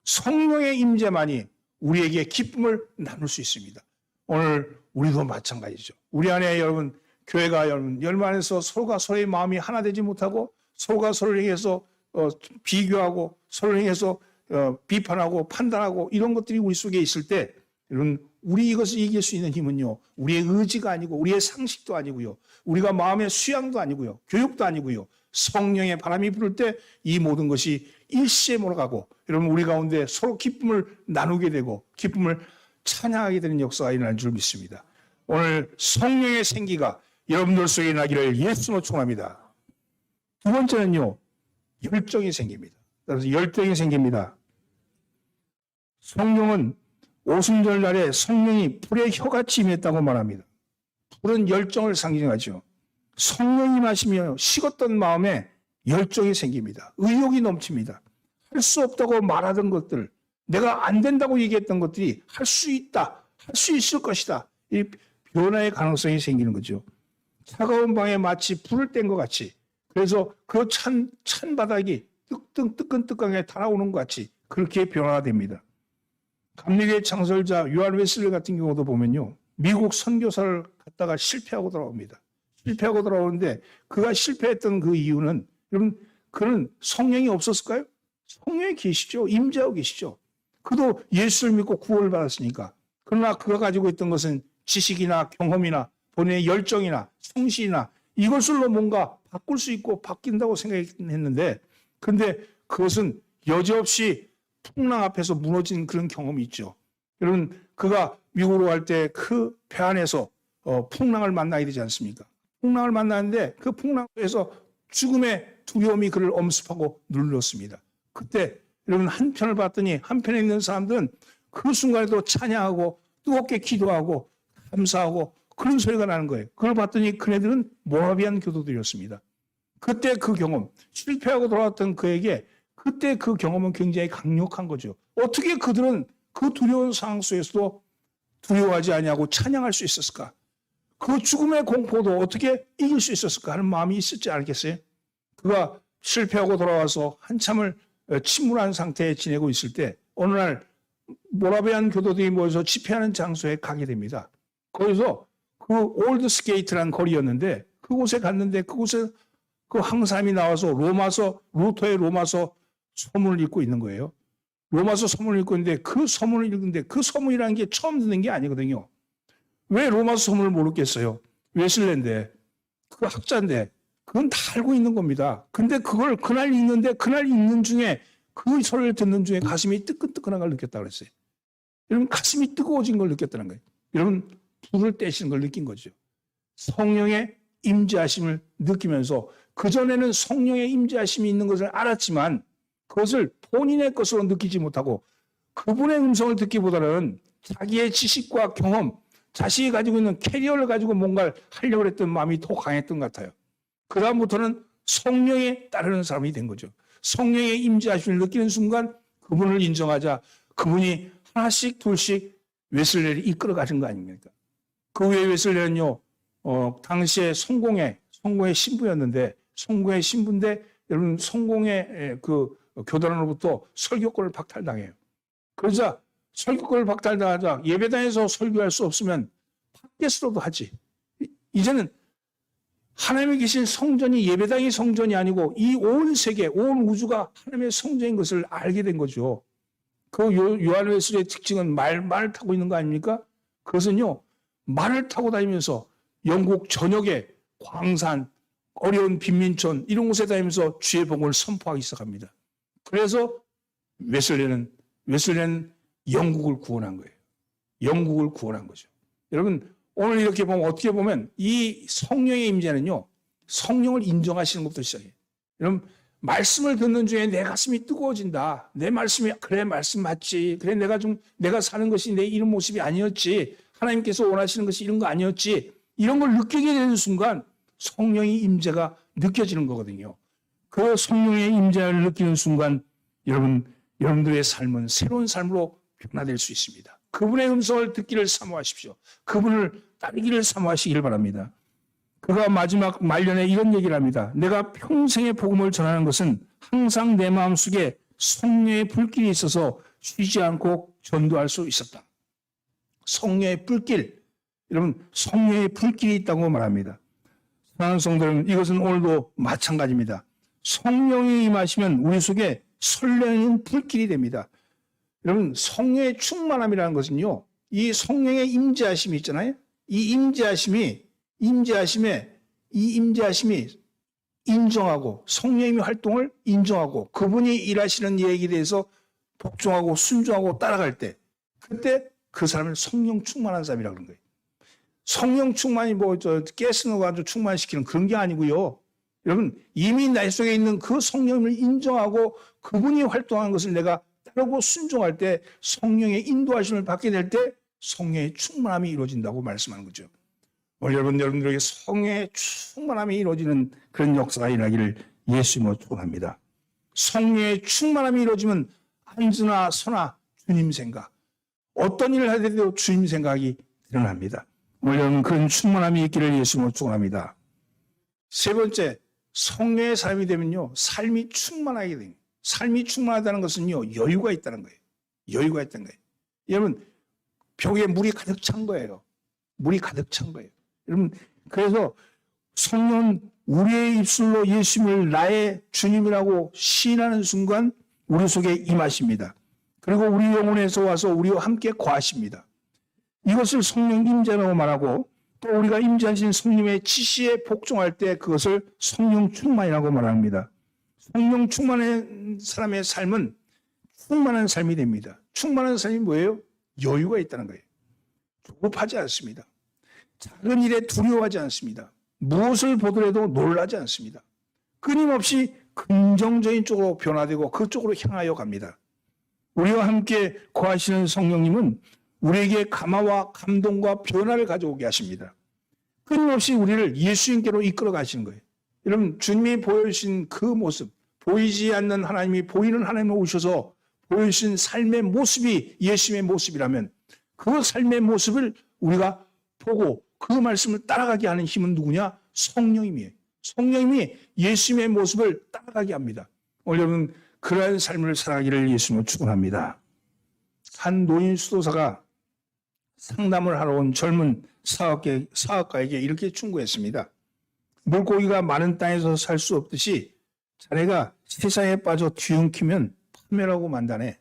Speaker 1: 성령의 임재만이 우리에게 기쁨을 나눌 수 있습니다. 오늘 우리도 마찬가지죠. 우리 안에 여러분 교회가 여러분 열만해서 서로가 서로의 마음이 하나 되지 못하고 서로가 서로를 향해서 비교하고 서로를 향해서 비판하고 판단하고 이런 것들이 우리 속에 있을 때 여러분 우리 이것을 이길 수 있는 힘은요. 우리의 의지가 아니고 우리의 상식도 아니고요. 우리가 마음의 수양도 아니고요. 교육도 아니고요. 성령의 바람이 불을 때 이 모든 것이 일시에 몰아가고 여러분 우리 가운데 서로 기쁨을 나누게 되고 기쁨을 찬양하게 되는 역사가 일어날 줄 믿습니다. 오늘 성령의 생기가 여러분들 속에 나기를 예수로 축원합니다. 두 번째는요. 열정이 생깁니다. 그래서 열정이 생깁니다. 성령은 오순절 날에 성령이 불의 혀같이 임했다고 말합니다. 불은 열정을 상징하죠. 성령이 마시며 식었던 마음에 열정이 생깁니다. 의욕이 넘칩니다. 할 수 없다고 말하던 것들, 내가 안 된다고 얘기했던 것들이 할 수 있다, 할 수 있을 것이다. 이 변화의 가능성이 생기는 거죠. 차가운 방에 마치 불을 뗀 것 같이 그래서 그 찬 바닥이 뜨끈뜨끈하게 달아오는 것 같이 그렇게 변화가 됩니다. 감리교의 창설자 요한 웨슬리 같은 경우도 보면요. 미국 선교사를 갔다가 실패하고 돌아옵니다. 실패하고 돌아오는데 그가 실패했던 그 이유는 여러분 그는 성령이 없었을까요? 성령이 계시죠. 임재하고 계시죠. 그도 예수를 믿고 구원을 받았으니까. 그러나 그가 가지고 있던 것은 지식이나 경험이나 본인의 열정이나 성실이나 이것으로 뭔가 바꿀 수 있고 바뀐다고 생각했는데 근데 그것은 여지없이 풍랑 앞에서 무너진 그런 경험이 있죠. 여러분 그가 미국으로 갈 때 그 배 안에서 풍랑을 만나게 되지 않습니까? 풍랑을 만나는데 그 풍랑에서 죽음의 두려움이 그를 엄습하고 눌렀습니다. 그때 여러분 한편을 봤더니 한편에 있는 사람들은 그 순간에도 찬양하고 뜨겁게 기도하고 감사하고 그런 소리가 나는 거예요. 그걸 봤더니 그네들은 모라비안 교도들이었습니다. 그때 그 경험, 실패하고 돌아왔던 그에게 그때 그 경험은 굉장히 강력한 거죠. 어떻게 그들은 그 두려운 상황 속에서도 두려워하지 아니하고 찬양할 수 있었을까? 그 죽음의 공포도 어떻게 이길 수 있었을까 하는 마음이 있었지 않겠어요? 그가 실패하고 돌아와서 한참을 침울한 상태에 지내고 있을 때 어느 날 모라비안 교도들이 모여서 집회하는 장소에 가게 됩니다. 거기서 그 올드 스케이트라는 거리였는데 그곳에 갔는데 그곳에 그 한 사람이 나와서 루터의 로마서 서문을 읽고 있는 거예요. 로마서 서문을 읽고 있는데 그 서문을 읽는데 그 서문이라는 게 처음 듣는 게 아니거든요. 왜 로마서 서문을 모르겠어요? 웨슬레인데 그 학자인데 그건 다 알고 있는 겁니다. 근데 그걸 그날 읽는데 그날 읽는 중에 그 소리를 듣는 중에 가슴이 뜨끈뜨끈한 걸 느꼈다고 그랬어요. 여러분, 가슴이 뜨거워진 걸 느꼈다는 거예요. 여러분, 불을 떼시는 걸 느낀 거죠. 성령의 임재하심을 느끼면서 그전에는 성령의 임재하심이 있는 것을 알았지만 그것을 본인의 것으로 느끼지 못하고 그분의 음성을 듣기보다는 자기의 지식과 경험, 자신이 가지고 있는 캐리어를 가지고 뭔가를 하려고 했던 마음이 더 강했던 것 같아요. 그 다음부터는 성령에 따르는 사람이 된 거죠. 성령의 임재하심을 느끼는 순간 그분을 인정하자 그분이 하나씩 둘씩 웨슬레를 이끌어 가신 거 아닙니까? 그 후에 웨슬레는요, 당시에 성공의 신부였는데, 성공의 신부인데, 여러분, 성공의 그 교단으로부터 설교권을 박탈당해요. 그러자 설교권을 박탈당하자 예배당에서 설교할 수 없으면 팟캐스트로도 하지. 이제는 하나님이 계신 성전이 예배당이 성전이 아니고 이 온 세계, 온 우주가 하나님의 성전인 것을 알게 된 거죠. 그 요한 웨슬리의 특징은 말을 타고 있는 거 아닙니까? 그것은요, 말을 타고 다니면서 영국 전역의 광산, 어려운 빈민촌 이런 곳에 다니면서 주의 복음을 선포하기 시작합니다. 그래서 웨슬리는 영국을 구원한 거예요. 영국을 구원한 거죠. 여러분, 오늘 이렇게 보면 어떻게 보면 이 성령의 임재는요, 성령을 인정하시는 것부터 시작해요. 여러분, 말씀을 듣는 중에 내 가슴이 뜨거워진다. 내 말씀이 그래 말씀 맞지. 그래 내가 사는 것이 내 이런 모습이 아니었지. 하나님께서 원하시는 것이 이런 거 아니었지. 이런 걸 느끼게 되는 순간 성령의 임재가 느껴지는 거거든요. 그 성령의 임재를 느끼는 순간 여러분들의 삶은 새로운 삶으로 변화될 수 있습니다. 그분의 음성을 듣기를 사모하십시오. 그분을 따르기를 사모하시기를 바랍니다. 그가 마지막 말년에 이런 얘기를 합니다. 내가 평생의 복음을 전하는 것은 항상 내 마음속에 성령의 불길이 있어서 쉬지 않고 전도할 수 있었다. 성령의 불길, 여러분 성령의 불길이 있다고 말합니다. 사랑하는 성도들, 이것은 오늘도 마찬가지입니다. 성령이 임하시면 우리 속에 설레는 불길이 됩니다. 여러분, 성령의 충만함이라는 것은요, 이 성령의 임재하심이 있잖아요. 이 임재하심이 인정하고 성령의 활동을 인정하고 그분이 일하시는 얘기에 대해서 복종하고 순종하고 따라갈 때, 그때 그 사람을 성령 충만한 사람이라고 그러는 거예요. 성령 충만이 가스 넣어가지고 충만시키는 그런 게 아니고요. 여러분, 이미 내 속에 있는 그 성령을 인정하고 그분이 활동하는 것을 내가 따르고 순종할 때 성령의 인도하심을 받게 될 때 성령의 충만함이 이루어진다고 말씀하는 거죠. 오늘 여러분들에게 성령의 충만함이 이루어지는 그런 역사가 일어나기를 예수님으로 축원합니다. 성령의 충만함이 이루어지면 안주나 서나 주님 생각, 어떤 일을 하더라도 주님 생각이 일어납니다. 오늘 여러분 그런 충만함이 있기를 예수님으로 축원합니다. 세 번째, 성령의 삶이 되면요, 삶이 충만하게 됩니다. 삶이 충만하다는 것은요, 여유가 있다는 거예요. 여유가 있다는 거예요. 여러분, 벽에 물이 가득 찬 거예요. 물이 가득 찬 거예요. 여러분, 그래서 성령은 우리의 입술로 예수님을 나의 주님이라고 시인하는 순간 우리 속에 임하십니다. 그리고 우리 영혼에서 와서 우리와 함께 거하십니다. 이것을 성령 임재라고 말하고, 또 우리가 임재하신 성령의 지시에 복종할 때 그것을 성령 충만이라고 말합니다. 성령 충만한 사람의 삶은 충만한 삶이 됩니다. 충만한 삶이 뭐예요? 여유가 있다는 거예요. 조급하지 않습니다. 작은 일에 두려워하지 않습니다. 무엇을 보더라도 놀라지 않습니다. 끊임없이 긍정적인 쪽으로 변화되고 그쪽으로 향하여 갑니다. 우리와 함께 거하시는 성령님은 우리에게 감화와 감동과 변화를 가져오게 하십니다. 끊임없이 우리를 예수님께로 이끌어 가시는 거예요. 여러분, 주님이 보여주신 그 모습, 보이지 않는 하나님이 보이는 하나님으로 오셔서 보여주신 삶의 모습이 예수님의 모습이라면 그 삶의 모습을 우리가 보고 그 말씀을 따라가게 하는 힘은 누구냐? 성령님이에요. 성령님이 예수님의 모습을 따라가게 합니다. 오늘 여러분 그러한 삶을 살아가기를 예수님으로 축원합니다. 한 노인 수도사가 상담을 하러 온 젊은 사업가에게 이렇게 충고했습니다. 물고기가 많은 땅에서 살 수 없듯이 자네가 세상에 빠져 뒤엉키면 파멸하고 만다네.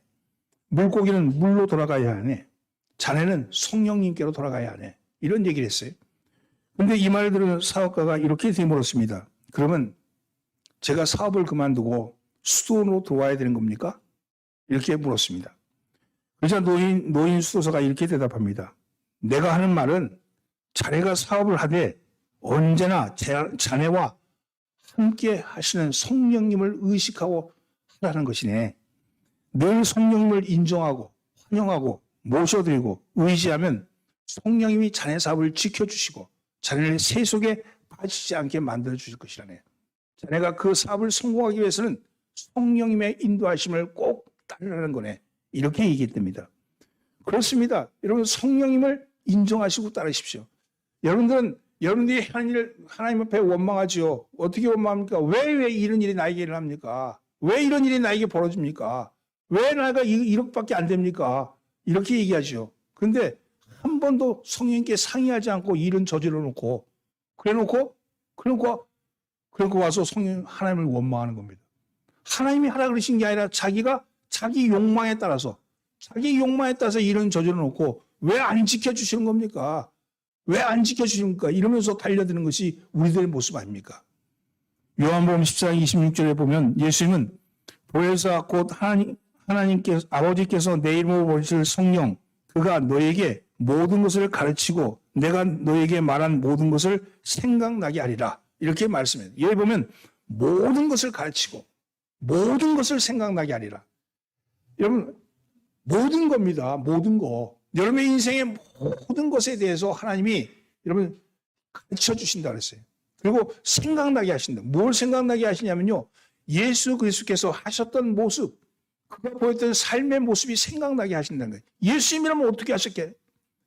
Speaker 1: 물고기는 물로 돌아가야 하네. 자네는 성령님께로 돌아가야 하네. 이런 얘기를 했어요. 그런데 이 말을 들은 사업가가 이렇게 되물었습니다. 그러면 제가 사업을 그만두고 수도원으로 들어와야 되는 겁니까? 이렇게 물었습니다. 그러자 노인 수도사가 이렇게 대답합니다. 내가 하는 말은 자네가 사업을 하되 언제나 자네와 함께 하시는 성령님을 의식하고 하라는 것이네. 늘 성령님을 인정하고 환영하고 모셔드리고 의지하면 성령님이 자네 사업을 지켜주시고 자네를 세속에 빠지지 않게 만들어주실 것이라네. 자네가 그 사업을 성공하기 위해서는 성령님의 인도하심을 꼭 따르라는 거네. 이렇게 얘기했답니다. 그렇습니다. 여러분, 성령님을 인정하시고 따르십시오. 여러분들이 하나님 앞에 원망하지요. 어떻게 원망합니까? 왜 이런 일이 나에게 일어납니까? 왜 이런 일이 나에게 벌어집니까? 왜 내가 1억밖에 안 됩니까? 이렇게 얘기하죠. 그런데 한 번도 성령님께 상의하지 않고 일은 저질러 놓고 그래놓고 와서 성령 하나님을 원망하는 겁니다. 하나님이 하라 그러신 게 아니라 자기가 자기 욕망에 따라서 일은 저질러 놓고 왜 안 지켜주시는 겁니까? 왜 안 지켜주십니까? 이러면서 달려드는 것이 우리들의 모습 아닙니까? 요한복음 14장 26절에 보면 예수님은 보혜사 곧 하나님께서 아버지께서 내 이름으로 보내실 성령 그가 너에게 모든 것을 가르치고 내가 너에게 말한 모든 것을 생각나게 하리라. 이렇게 말씀해요. 여기 보면 모든 것을 가르치고 모든 것을 생각나게 하리라. 여러분, 모든 겁니다. 모든 거. 여러분의 인생의 모든 것에 대해서 하나님이 여러분 가르쳐 주신다 그랬어요. 그리고 생각나게 하신다. 뭘 생각나게 하시냐면요. 예수 그리스도께서 하셨던 모습, 그가 보였던 삶의 모습이 생각나게 하신다는 거예요. 예수님이라면 어떻게 하셨게?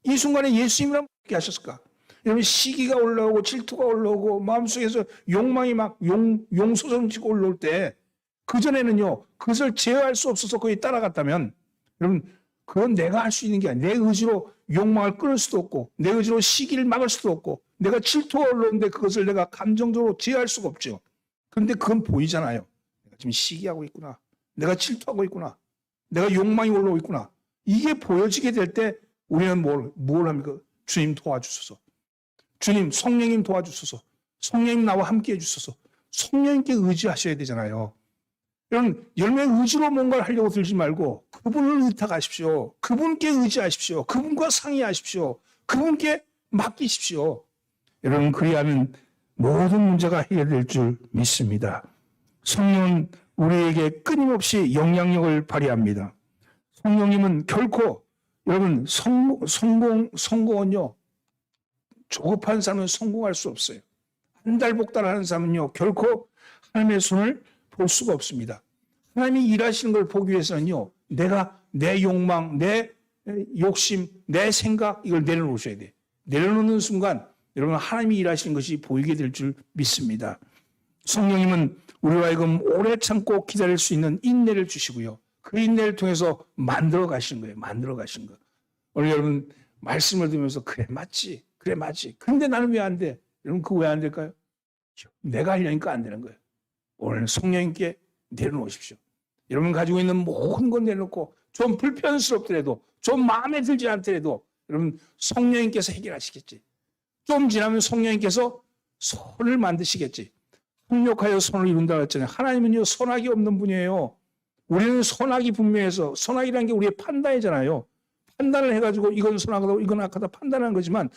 Speaker 1: 이 순간에 예수님이라면 어떻게 하셨을까? 여러분, 시기가 올라오고 질투가 올라오고 마음속에서 욕망이 막 용소성치고 올라올 때 그전에는요. 그것을 제어할 수 없어서 거기 따라갔다면 여러분 그건 내가 할 수 있는 게 아니에요. 내 의지로 욕망을 끊을 수도 없고 내 의지로 시기를 막을 수도 없고 내가 질투가 올라오는데 그것을 내가 감정적으로 제어할 수가 없죠. 그런데 그건 보이잖아요. 내가 지금 시기하고 있구나. 내가 질투하고 있구나. 내가 욕망이 올라오고 있구나. 이게 보여지게 될 때 우리는 뭘 합니까? 주님 도와주소서. 주님, 성령님 도와주소서. 성령님 나와 함께 해주소서. 성령님께 의지하셔야 되잖아요. 여러분, 여러분의 의지로 뭔가를 하려고 들지 말고 그분을 의탁하십시오. 그분께 의지하십시오. 그분과 상의하십시오. 그분께 맡기십시오. 여러분, 그리하면 모든 문제가 해결될 줄 믿습니다. 성령은 우리에게 끊임없이 영향력을 발휘합니다. 성령님은 결코 여러분 성공은요 조급한 사람은 성공할 수 없어요. 한달복달하는 사람은요 결코 하나님의 손을 볼 수가 없습니다. 하나님이 일하시는 걸 보기 위해서는요 내가 내 욕망, 내 욕심, 내 생각 이걸 내려놓으셔야 돼. 내려놓는 순간 여러분 하나님이 일하시는 것이 보이게 될 줄 믿습니다. 성령님은 우리와 하여금 오래 참고 기다릴 수 있는 인내를 주시고요. 그 인내를 통해서 만들어 가시는 거예요. 만들어 가시는 거. 오늘 여러분 말씀을 들으면서 그래 맞지. 근데 나는 왜 안 돼? 여러분 그거 왜 안 될까요? 내가 하려니까 안 되는 거예요. 오늘 성령님께 내려놓으십시오. 여러분 가지고 있는 모든 건 내려놓고 좀 불편스럽더라도 좀 마음에 들지 않더라도 여러분 성령님께서 해결하시겠지. 좀 지나면 성령님께서 손을 만드시겠지. 협력하여 선을 이룬다고 했잖아요. 하나님은요 선악이 없는 분이에요. 우리는 선악이 분명해서 선악이라는 게 우리의 판단이잖아요. 판단을 해가지고 이건 선악하다 이건 악하다 판단하는 거지만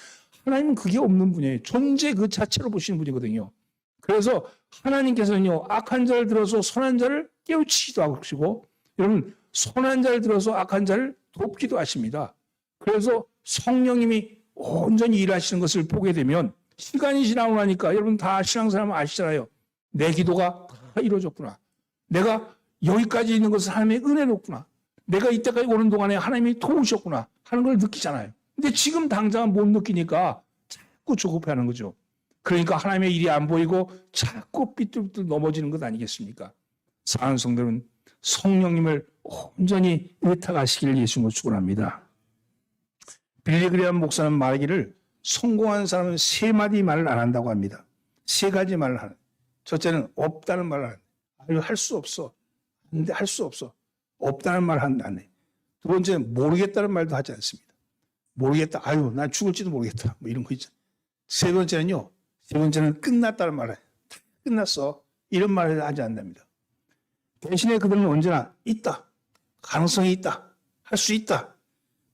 Speaker 1: 하나님은 그게 없는 분이에요. 존재 그 자체로 보시는 분이거든요. 그래서 하나님께서는요 악한 자를 들어서 선한 자를 깨우치기도 하시고 여러분 선한 자를 들어서 악한 자를 돕기도 하십니다. 그래서 성령님이 온전히 일하시는 것을 보게 되면 시간이 지나고 나니까 여러분 다 신앙사람 아시잖아요. 내 기도가 다 이루어졌구나. 내가 여기까지 있는 것은 하나님의 은혜롭구나. 내가 이때까지 오는 동안에 하나님이 도우셨구나 하는 걸 느끼잖아요. 근데 지금 당장은 못 느끼니까 자꾸 조급해하는 거죠. 그러니까 하나님의 일이 안 보이고 자꾸 삐뚤삐뚤 넘어지는 것 아니겠습니까? 사랑하는 성도는 성령님을 온전히 의탁하시기를 예수님으로 축원합니다. 빌리 그레이엄 목사는 말하기를 성공한 사람은 세 마디 말을 안 한다고 합니다. 세 가지 말을 하는. 첫째는 없다는 말을 하는. 아유 할 수 없어. 근데 할 수 없어. 없다는 말을 안 해. 두 번째는 모르겠다는 말도 하지 않습니다. 모르겠다. 아유 난 죽을지도 모르겠다. 뭐 이런 거 있잖아요. 세 번째는 끝났다는 말을 해. 끝났어. 이런 말을 하지 않답니다. 대신에 그들은 언제나 있다. 가능성이 있다. 할 수 있다.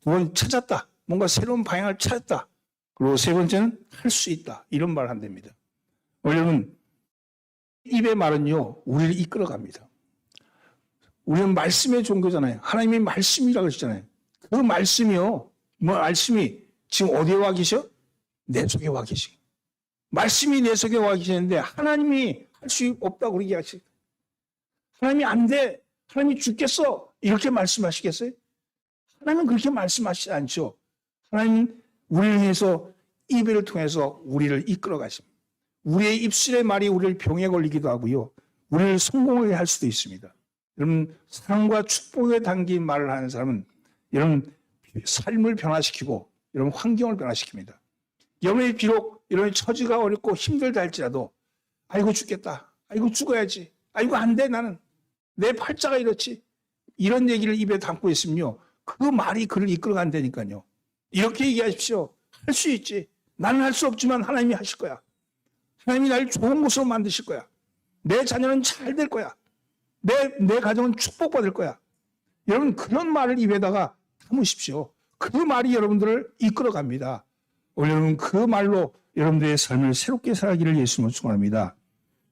Speaker 1: 두 번 찾았다. 뭔가 새로운 방향을 찾았다. 그리고 세 번째는 할 수 있다. 이런 말을 한답니다. 여러분, 입의 말은요, 우리를 이끌어갑니다. 우리는 말씀의 종교잖아요. 하나님이 말씀이라고 하시잖아요. 그 말씀이요, 말씀이 지금 어디에 와 계셔? 내 속에 와 계시. 말씀이 내 속에 와 계시는데 하나님이 할 수 없다고 그러게 하시. 하나님이 안 돼. 하나님이 죽겠어. 이렇게 말씀하시겠어요? 하나님은 그렇게 말씀하시지 않죠. 하나님은 우리를 위해서 입을 통해서 우리를 이끌어 가십니다. 우리의 입술의 말이 우리를 병에 걸리기도 하고요. 우리를 성공하게 할 수도 있습니다. 여러분, 사랑과 축복에 담긴 말을 하는 사람은 여러분 삶을 변화시키고 여러분 환경을 변화시킵니다. 여러분이 비록 여러분의 처지가 어렵고 힘들다 할지라도 아이고 죽겠다. 아이고 죽어야지. 아이고 안 돼 나는. 내 팔자가 이렇지. 이런 얘기를 입에 담고 있으면요. 그 말이 그를 이끌어 간다니까요. 이렇게 얘기하십시오. 할 수 있지. 나는 할 수 없지만 하나님이 하실 거야. 하나님이 날 좋은 곳으로 만드실 거야. 내 자녀는 잘 될 거야. 내 가정은 축복받을 거야. 여러분 그런 말을 입에다가 담으십시오. 그 말이 여러분들을 이끌어 갑니다. 오늘 여러분 그 말로 여러분들의 삶을 새롭게 살기를 예수님으로 축원합니다.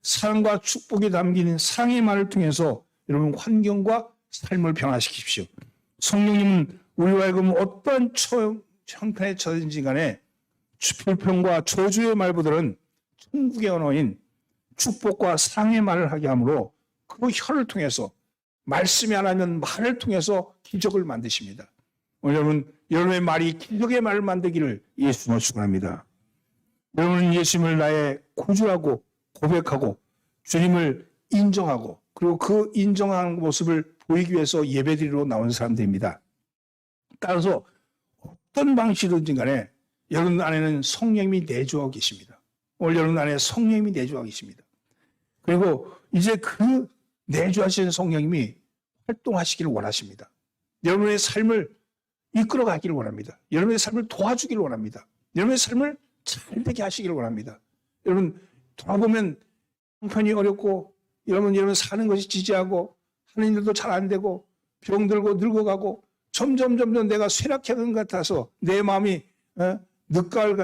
Speaker 1: 사랑과 축복이 담긴 사랑의 말을 통해서 여러분 환경과 삶을 변화시키십시오. 성령님은 우리와 하여금 어떠한 형편에 처해진지 간에 불평과 저주의 말보다는 천국의 언어인 축복과 사랑의 말을 하게 하므로 그 혀를 통해서 말씀이 하나면 말을 통해서 기적을 만드십니다. 오늘 여러분의 말이 기적의 말을 만들기를 예수님으로 축원합니다. 여러분은 예수님을 나의 구주라고 고백하고 주님을 인정하고 그리고 그 인정하는 모습을 보이기 위해서 예배드리러 나온 사람들입니다. 따라서 어떤 방식이든지 간에 여러분 안에는 성령님이 내주하고 계십니다. 오늘 여러분 안에 성령님이 내주하고 계십니다. 그리고 이제 그 내주하시는 성령님이 활동하시기를 원하십니다. 여러분의 삶을 이끌어 가기를 원합니다. 여러분의 삶을 도와주기를 원합니다. 여러분의 삶을 잘되게 하시기를 원합니다. 여러분 돌아보면 형편이 어렵고 여러분 사는 것이 지지하고 하는 일도 잘 안 되고 병들고 늙어가고 점점 내가 쇠락해가는 것 같아서 내 마음이 늑갈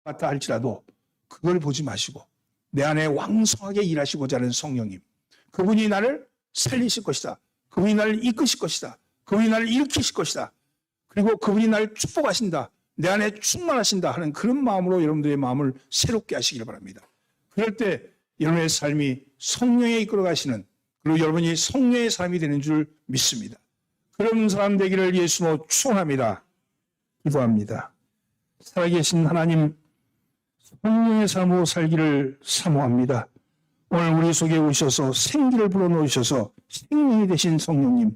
Speaker 1: 같다 할지라도 그걸 보지 마시고 내 안에 왕성하게 일하시고자 하는 성령님, 그분이 나를 살리실 것이다. 그분이 나를 이끄실 것이다. 그분이 나를 일으키실 것이다. 그리고 그분이 나를 축복하신다. 내 안에 충만하신다 하는 그런 마음으로 여러분들의 마음을 새롭게 하시길 바랍니다. 그럴 때 여러분의 삶이 성령에 이끌어 가시는, 그리고 여러분이 성령의 삶이 되는 줄 믿습니다. 그런 사람 되기를 예수로 축원합니다. 기도합니다. 살아계신 하나님, 성령의 삶으로 살기를 사모합니다. 오늘 우리 속에 오셔서 생기를 불어넣으셔서 생명이 되신 성령님,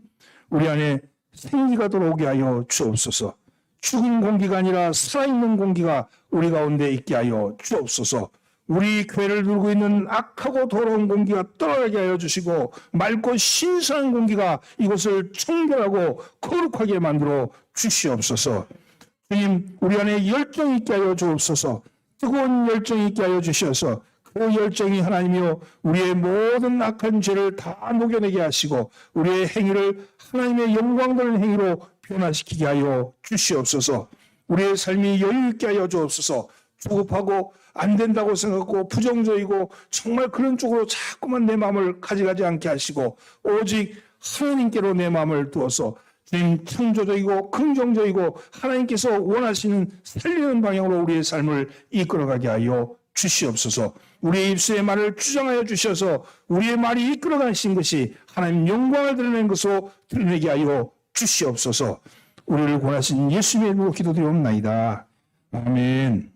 Speaker 1: 우리 안에 생기가 들어오게 하여 주옵소서. 죽은 공기가 아니라 살아있는 공기가 우리 가운데 있게 하여 주옵소서. 우리 교회를 누르고 있는 악하고 더러운 공기가 떠나게 하여 주시고 맑고 신선한 공기가 이곳을 청결하고 거룩하게 만들어 주시옵소서. 주님, 우리 안에 열정이 있게 하여 주옵소서. 뜨거운 열정이 있게 하여 주셔서 그 열정이 하나님이여 우리의 모든 악한 죄를 다 녹여내게 하시고 우리의 행위를 하나님의 영광 되는 행위로 변화시키게 하여 주시옵소서. 우리의 삶이 여유 있게 하여 주옵소서. 조급하고 안 된다고 생각하고 부정적이고 정말 그런 쪽으로 자꾸만 내 마음을 가져가지 않게 하시고 오직 하나님께로 내 마음을 두어서 주님 창조적이고 긍정적이고 하나님께서 원하시는 살리는 방향으로 우리의 삶을 이끌어가게 하여 주시옵소서. 우리의 입술의 말을 주장하여 주셔서 우리의 말이 이끌어가신 것이 하나님 영광을 드러내는 것으로 드러내게 하여 주시옵소서. 우리를 구하신 예수님의 이름으로 기도드리옵나이다. 아멘.